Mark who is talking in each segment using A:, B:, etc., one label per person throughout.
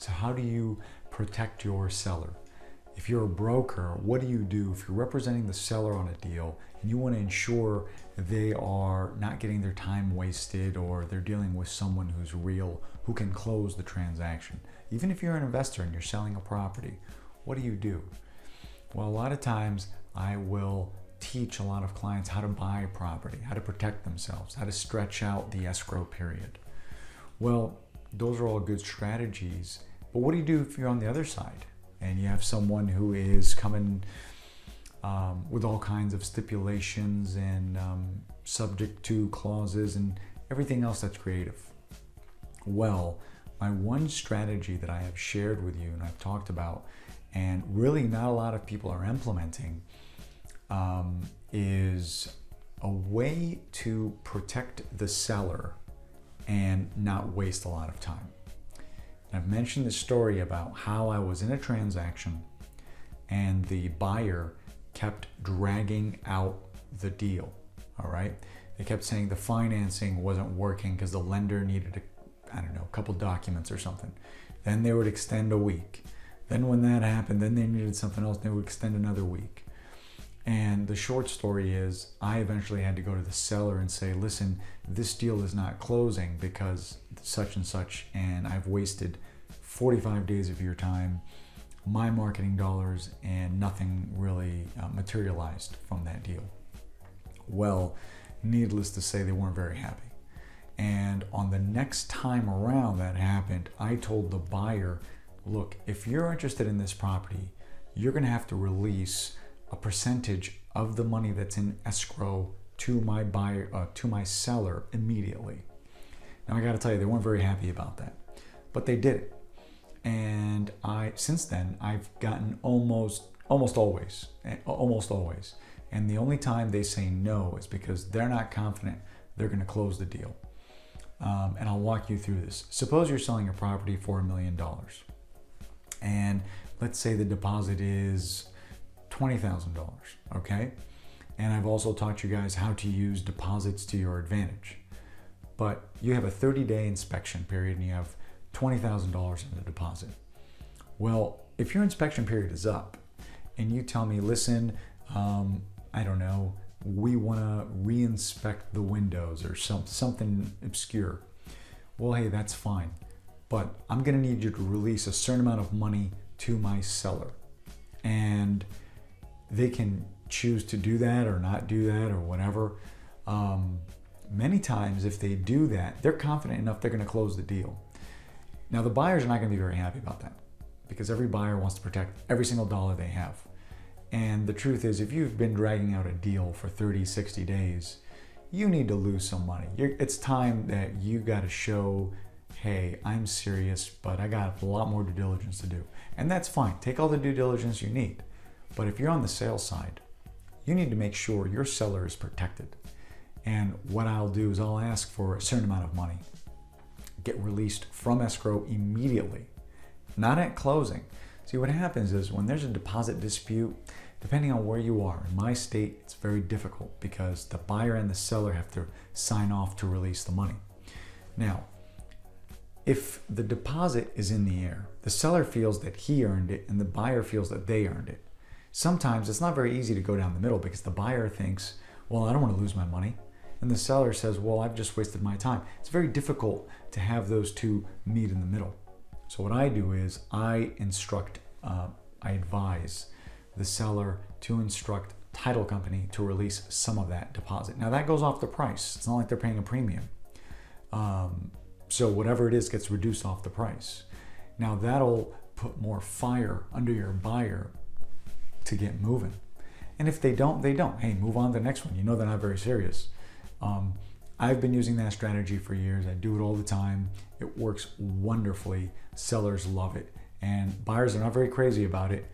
A: So how do you protect your seller? If you're a broker, what do you do if you're representing the seller on a deal and you want to ensure they are not getting their time wasted or they're dealing with someone who's real, who can close the transaction? Even if you're an investor and you're selling a property, what do? Well, a lot of times I will teach a lot of clients how to buy property, how to protect themselves, how to stretch out the escrow period. Well, those are all good strategies, but what do you do if you're on the other side and you have someone who is coming with all kinds of stipulations and subject to clauses and everything else that's creative? Well, my one strategy that I have shared with you and I've talked about, and really not a lot of people are implementing, is a way to protect the seller and not waste a lot of time. I've mentioned this story about how I was in a transaction and the buyer kept dragging out the deal, all right? They kept saying the financing wasn't working because the lender needed a couple documents or something. Then they would extend a week. Then when that happened, then they needed something else, they would extend another week. And the short story is I eventually had to go to the seller and say, listen, this deal is not closing because such and such, and I've wasted 45 days of your time, my marketing dollars, and nothing really materialized from that deal. Well, needless to say, they weren't very happy. And on the next time around that happened, I told the buyer, look, if you're interested in this property, you're gonna have to release a percentage of the money that's in escrow to my buyer, to my seller immediately. Now I got to tell you, they weren't very happy about that, but they did it. And since then, I've gotten almost always. And the only time they say no is because they're not confident they're going to close the deal. And I'll walk you through this. Suppose you're selling a property for $1 million, and let's say the deposit is $20,000, okay? And I've also taught you guys how to use deposits to your advantage. But you have a 30-day inspection period and you have $20,000 in the deposit. Well, if your inspection period is up and you tell me, listen, I don't know, we want to re-inspect the windows or something obscure. Well, hey, that's fine. But I'm going to need you to release a certain amount of money to my seller. And they can choose to do that or not do that or whatever. Many times if they do that, they're confident enough they're going to close the deal. Now the buyers are not going to be very happy about that because every buyer wants to protect every single dollar they have. And the truth is, if you've been dragging out a deal for 30, 60 days, you need to lose some money. It's time that you got to show, hey, I'm serious, but I got a lot more due diligence to do. And that's fine. Take all the due diligence you need. But if you're on the sales side, you need to make sure your seller is protected. And what I'll do is I'll ask for a certain amount of money, get released from escrow immediately, not at closing. See, what happens is when there's a deposit dispute, depending on where you are, in my state, it's very difficult because the buyer and the seller have to sign off to release the money. Now, if the deposit is in the air, the seller feels that he earned it and the buyer feels that they earned it. Sometimes it's not very easy to go down the middle because the buyer thinks, well, I don't want to lose my money. And the seller says, well, I've just wasted my time. It's very difficult to have those two meet in the middle. So what I do is I advise the seller to instruct title company to release some of that deposit. Now that goes off the price. It's not like they're paying a premium. So whatever it is gets reduced off the price. Now that'll put more fire under your buyer to get moving. And if they don't, they don't. Hey, move on to the next one. You know they're not very serious. I've been using that strategy for years. I do it all the time. It works wonderfully. Sellers love it. And buyers are not very crazy about it.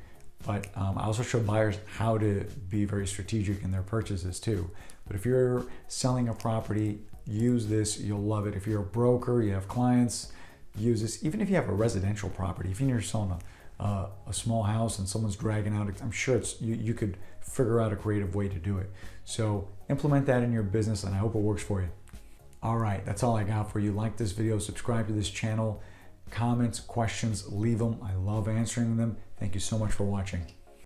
A: But I also show buyers how to be very strategic in their purchases too. But if you're selling a property, use this. You'll love it. If you're a broker, you have clients, use this. Even if you have a residential property, if you're selling a small house and someone's dragging out, I'm sure you could figure out a creative way to do it. So implement that in your business and I hope it works for you. All right, that's all I got for you. Like this video, subscribe to this channel, comments, questions, leave them. I love answering them. Thank you so much for watching.